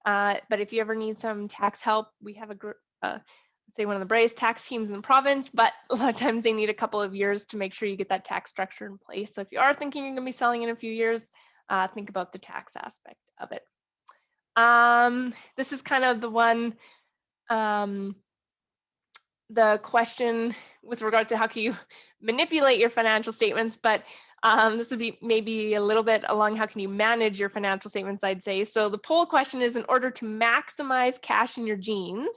But if you ever need some tax help, we have say one of the bravest tax teams in the province, but a lot of times they need a couple of years to make sure you get that tax structure in place. So if you are thinking you're going to be selling in a few years, think about the tax aspect of it. This is kind of the one, the question with regards to how can you manipulate your financial statements, but this would be maybe a little bit along how can you manage your financial statements, I'd say. So the poll question is, in order to maximize cash in your jeans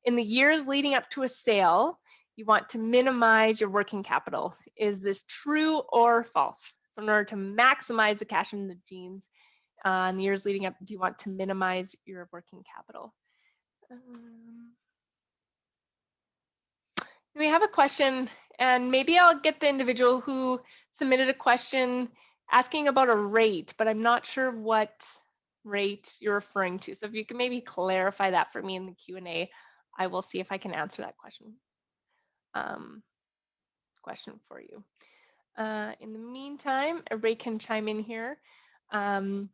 in the years leading up to a sale, you want to minimize your working capital. Is this true or false? So in order to maximize the cash in the jeans in the years leading up, do you want to minimize your working capital? We have a question, and maybe I'll get the individual who submitted a question asking about a rate, but I'm not sure what rate you're referring to. So if you can maybe clarify that for me in the Q&A, I will see if I can answer that question for you. In the meantime, everybody can chime in here. So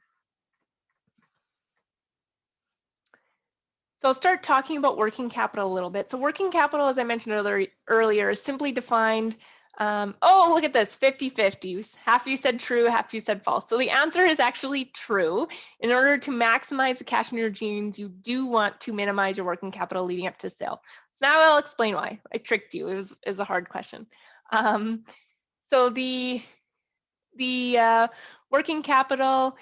I'll start talking about working capital a little bit. So working capital, as I mentioned earlier, is simply defined, oh, look at this, 50-50. Half of you said true, half of you said false. So the answer is actually true. In order to maximize the cash in your jeans, you do want to minimize your working capital leading up to sale. So now I'll explain why. I tricked you, it was a hard question. So the working capital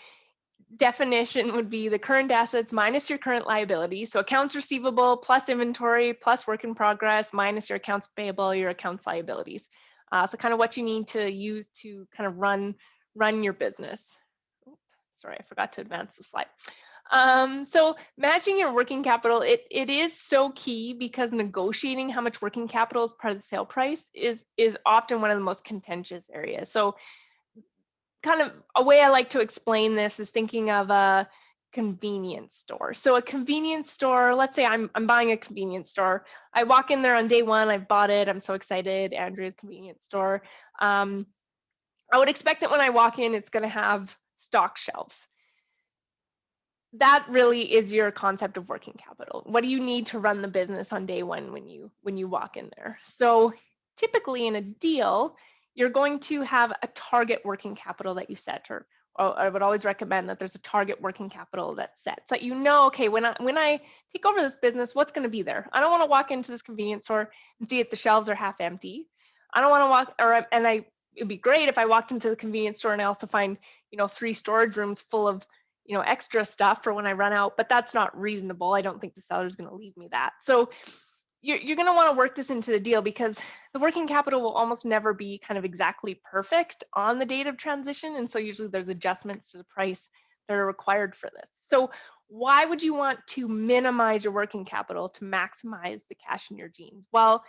definition would be the current assets minus your current liabilities. So accounts receivable plus inventory plus work in progress minus your accounts payable, your accounts liabilities. So kind of what you need to use to kind of run your business. Oops, sorry, I forgot to advance the slide. So managing your working capital, it is so key because negotiating how much working capital is part of the sale price is often one of the most contentious areas. So kind of a way I like to explain this is thinking of a convenience store. So a convenience store, let's say I'm buying a convenience store. I walk in there on day one, I've bought it, I'm so excited, Andrea's convenience store. I would expect that when I walk in, it's gonna have stock shelves. That really is your concept of working capital. What do you need to run the business on day one when you walk in there? So typically in a deal, you're going to have a target working capital that you set, or I would always recommend that there's a target working capital that's set, so that you know, okay, when I take over this business, what's going to be there? I don't want to walk into this convenience store and see if the shelves are half empty. I don't want to walk, it'd be great if I walked into the convenience store and I also find, 3 storage rooms full of, extra stuff for when I run out, but that's not reasonable. I don't think the seller's going to leave me that. So you're going to want to work this into the deal because the working capital will almost never be kind of exactly perfect on the date of transition. And so usually there's adjustments to the price that are required for this. So why would you want to minimize your working capital to maximize the cash in your jeans? Well,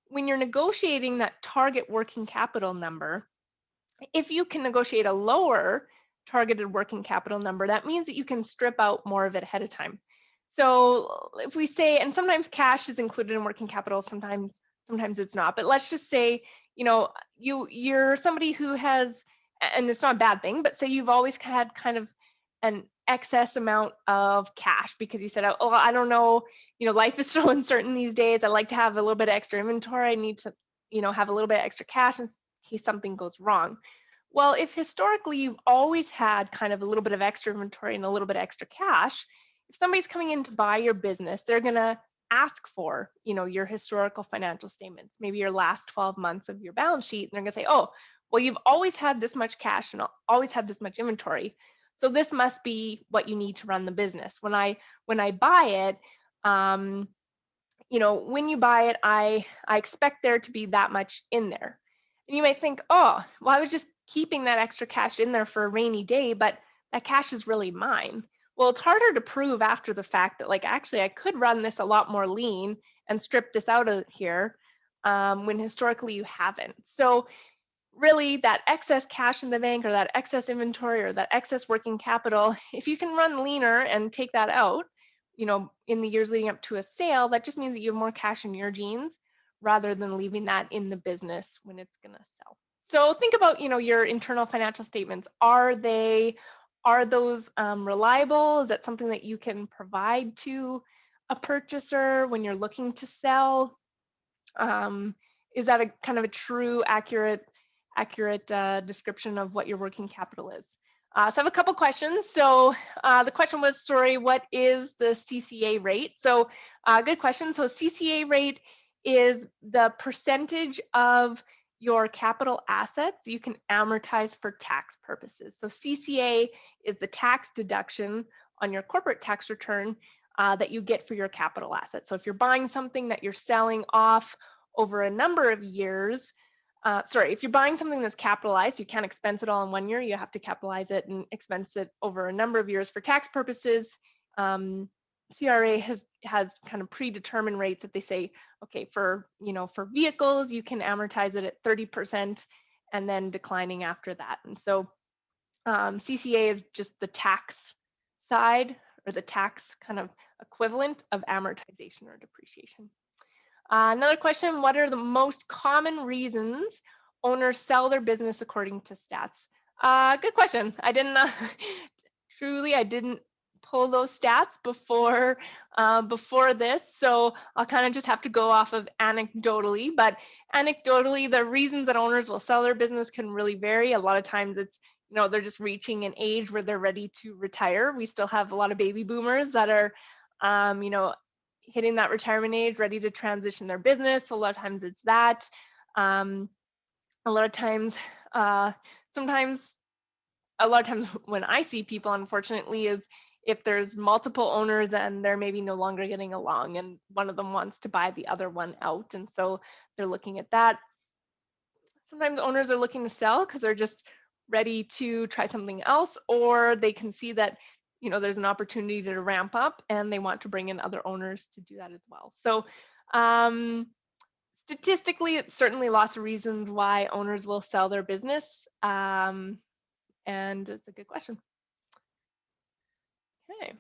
when you're negotiating that target working capital number, if you can negotiate a lower targeted working capital number, that means that you can strip out more of it ahead of time. So if we say, and sometimes cash is included in working capital, sometimes it's not, but let's just say, you're somebody who has, and it's not a bad thing, but say you've always had kind of an excess amount of cash because you said, oh, I don't know, life is so uncertain these days. I like to have a little bit of extra inventory. I need to, have a little bit of extra cash in case something goes wrong. Well, if historically you've always had kind of a little bit of extra inventory and a little bit of extra cash, if somebody's coming in to buy your business, they're going to ask for, your historical financial statements, maybe your last 12 months of your balance sheet. And they're going to say, oh, well, you've always had this much cash and always had this much inventory. So this must be what you need to run the business. When I buy it, when you buy it, I expect there to be that much in there. And you might think, oh, well, I was just keeping that extra cash in there for a rainy day, but that cash is really mine. Well, it's harder to prove after the fact that, like, actually, I could run this a lot more lean and strip this out of here when historically you haven't. So really, that excess cash in the bank or that excess inventory or that excess working capital, if you can run leaner and take that out, in the years leading up to a sale, that just means that you have more cash in your jeans rather than leaving that in the business when it's going to sell. So think about, your internal financial statements. Are those reliable? Is that something that you can provide to a purchaser when you're looking to sell? Is that a kind of a true, accurate description of what your working capital is? So I have a couple questions. So the question was, sorry, what is the CCA rate? So good question. So CCA rate is the percentage of your capital assets you can amortize for tax purposes. So CCA is the tax deduction on your corporate tax return that you get for your capital assets. So if you're buying something that you're selling off over a number of years, if you're buying something that's capitalized, you can't expense it all in 1 year. You have to capitalize it and expense it over a number of years for tax purposes. CRA has kind of predetermined rates that they say, okay, for vehicles, you can amortize it at 30% and then declining after that. And so CCA is just the tax side, or the tax kind of equivalent of amortization or depreciation. Another question, what are the most common reasons owners sell their business according to stats? Good question. I didn't, I didn't pull those stats before this, so I'll kind of just have to go off of anecdotally. But anecdotally, the reasons that owners will sell their business can really vary. A lot of times it's, they're just reaching an age where they're ready to retire. We still have a lot of baby boomers that are, hitting that retirement age, ready to transition their business. So a lot of times it's that. A lot of times when I see people, unfortunately, is if there's multiple owners and they're maybe no longer getting along and one of them wants to buy the other one out. And so they're looking at that. Sometimes owners are looking to sell because they're just ready to try something else, or they can see that there's an opportunity to ramp up and they want to bring in other owners to do that as well. So statistically, it's certainly lots of reasons why owners will sell their business. And it's a good question. Okay.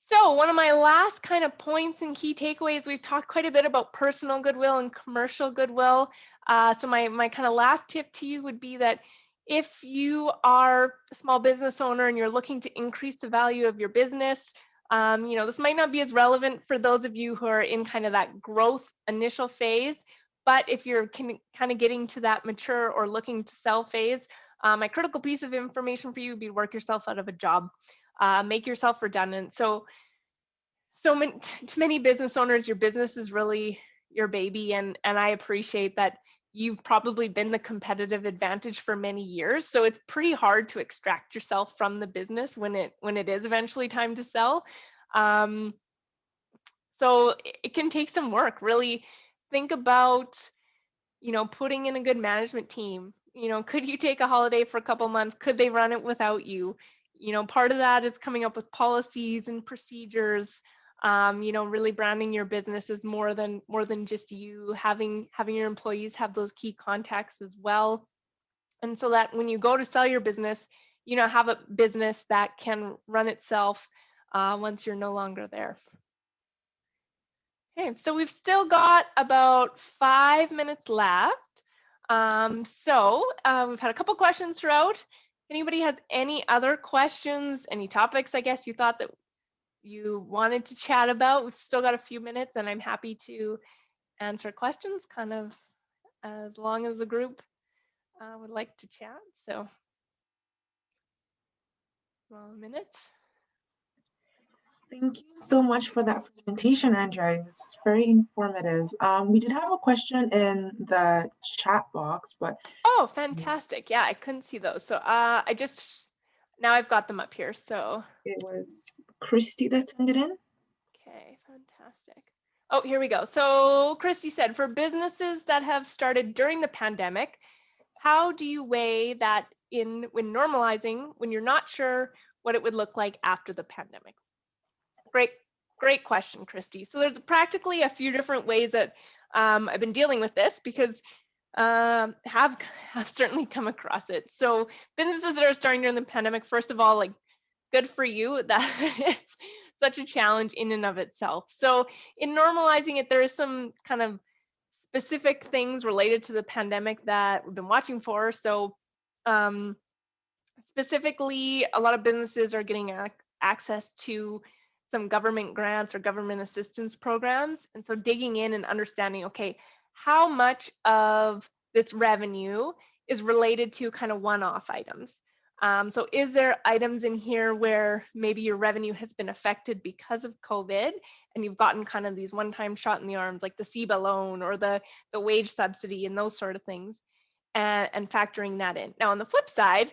So one of my last kind of points and key takeaways, we've talked quite a bit about personal goodwill and commercial goodwill. So my kind of last tip to you would be that if you are a small business owner and you're looking to increase the value of your business, this might not be as relevant for those of you who are in kind of that growth initial phase, but if you're kind of getting to that mature or looking to sell phase, my critical piece of information for you would be work yourself out of a job, make yourself redundant. So to many business owners, your business is really your baby, and I appreciate that you've probably been the competitive advantage for many years. So it's pretty hard to extract yourself from the business when it is eventually time to sell. So it can take some work. Really think about, putting in a good management team. Could you take a holiday for a couple months? Could they run it without you? Part of that is coming up with policies and procedures. Really branding your business as more than just you, having your employees have those key contacts as well. And so that when you go to sell your business, have a business that can run itself once you're no longer there. Okay, so we've still got about 5 minutes left. We've had a couple questions throughout. Anybody has any other questions, any topics, I guess, you thought that you wanted to chat about? We've still got a few minutes and I'm happy to answer questions kind of as long as the group would like to chat. So, well, a minute. Thank you so much for that presentation, Andrea. It was very informative. We did have a question in the chat box, but oh, fantastic! Yeah, I couldn't see those, so now I've got them up here. So it was Christy that sent it in. Okay, fantastic. Oh, here we go. So Christy said, for businesses that have started during the pandemic, how do you weigh that when normalizing, when you're not sure what it would look like after the pandemic? Great question, Christy. So there's practically a few different ways that I've been dealing with this, because have certainly come across it. So businesses that are starting during the pandemic, first of all, like, good for you. That it's such a challenge in and of itself. So in normalizing it, there is some kind of specific things related to the pandemic that we've been watching for. So specifically, a lot of businesses are getting access to some government grants or government assistance programs. And so digging in and understanding, okay, how much of this revenue is related to kind of one-off items? So is there items in here where maybe your revenue has been affected because of COVID and you've gotten kind of these one-time shot in the arms, like the CEBA loan or the wage subsidy and those sort of things, and factoring that in. Now, on the flip side,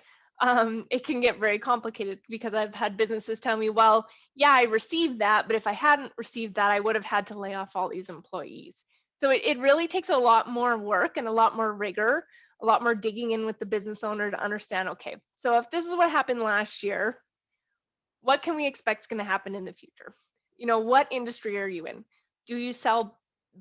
it can get very complicated, because I've had businesses tell me, well, yeah, I received that, but if I hadn't received that, I would have had to lay off all these employees. So it really takes a lot more work and a lot more rigor, a lot more digging in with the business owner to understand, okay, so if this is what happened last year, what can we expect is going to happen in the future? You know, what industry are you in? Do you sell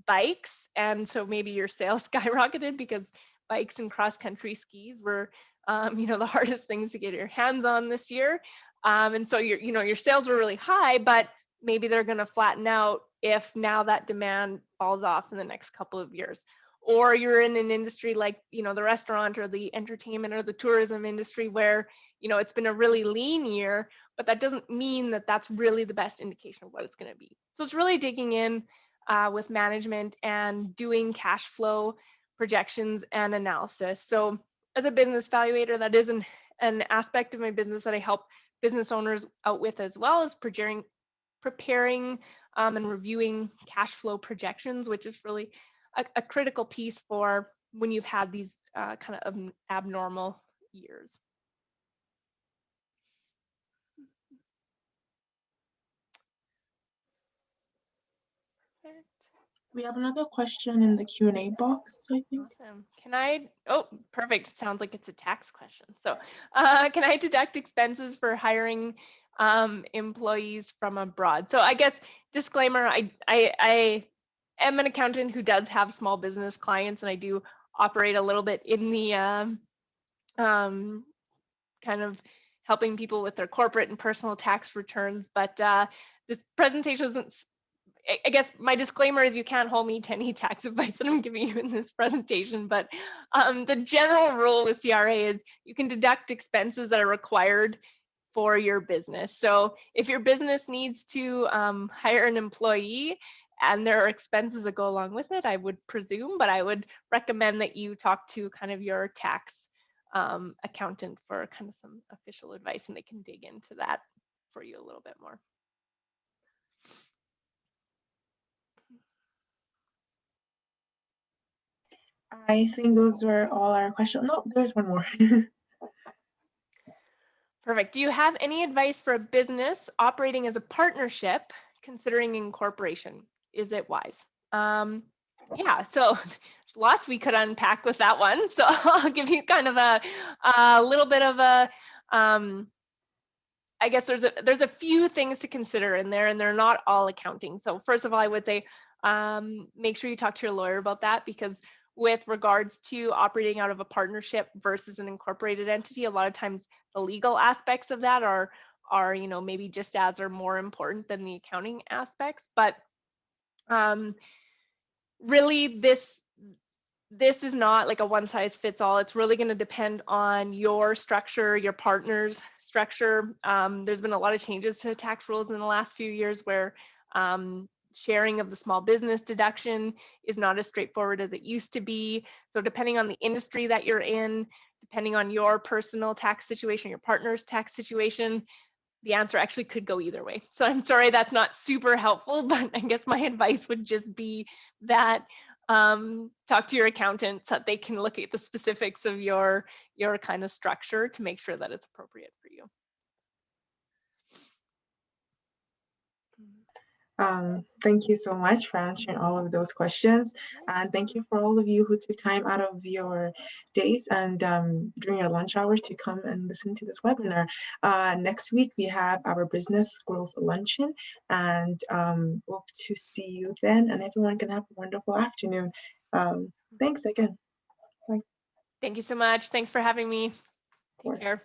bikes? And so maybe your sales skyrocketed because bikes and cross-country skis were, you know, the hardest things to get your hands on this year. And so your sales were really high, but maybe they're going to flatten out if now that demand falls off in the next couple of years. Or you're in an industry like, you know, the restaurant or the entertainment or the tourism industry where, you know, it's been a really lean year, but that doesn't mean that that's really the best indication of what it's going to be. So it's really digging in with management and doing cash flow projections and analysis. So as a business valuator, that is an aspect of my business that I help business owners out with, as well as preparing and reviewing cash flow projections, which is really a critical piece for when you've had these kind of abnormal years. Perfect. We have another question in the Q&A box, I think. Awesome. Oh, perfect. Sounds like it's a tax question. So can I deduct expenses for hiring employees from abroad? So I guess disclaimer, I am an accountant who does have small business clients, and I do operate a little bit in the kind of helping people with their corporate and personal tax returns. But this presentation isn't, I guess my disclaimer is you can't hold me to any tax advice that I'm giving you in this presentation, but the general rule with CRA is you can deduct expenses that are required for your business. So if your business needs to hire an employee and there are expenses that go along with it, I would presume, but I would recommend that you talk to kind of your tax accountant for kind of some official advice, and they can dig into that for you a little bit more. I think those were all our questions. No, there's one more. Perfect. Do you have any advice for a business operating as a partnership, considering incorporation? Is it wise? Yeah, so there's lots we could unpack with that one. So I'll give you kind of a little bit of a, I guess there's a few things to consider in there, and they're not all accounting. So first of all, I would say make sure you talk to your lawyer about that, because with regards to operating out of a partnership versus an incorporated entity, a lot of times the legal aspects of that are you know, maybe just as or more important than the accounting aspects. But really this is not like a one size fits all. It's really going to depend on your structure, your partner's structure. There's been a lot of changes to tax rules in the last few years where sharing of the small business deduction is not as straightforward as it used to be. So depending on the industry that you're in, depending on your personal tax situation, your partner's tax situation, the answer actually could go either way. So I'm sorry that's not super helpful, but I guess my advice would just be that talk to your accountant so that they can look at the specifics of your kind of structure to make sure that it's appropriate for you. Thank you so much for answering all of those questions. And thank you for all of you who took time out of your days and during your lunch hours to come and listen to this webinar. Next week, we have our business growth luncheon, and hope to see you then. And everyone can have a wonderful afternoon. Thanks again. Bye. Thank you so much. Thanks for having me. Take care.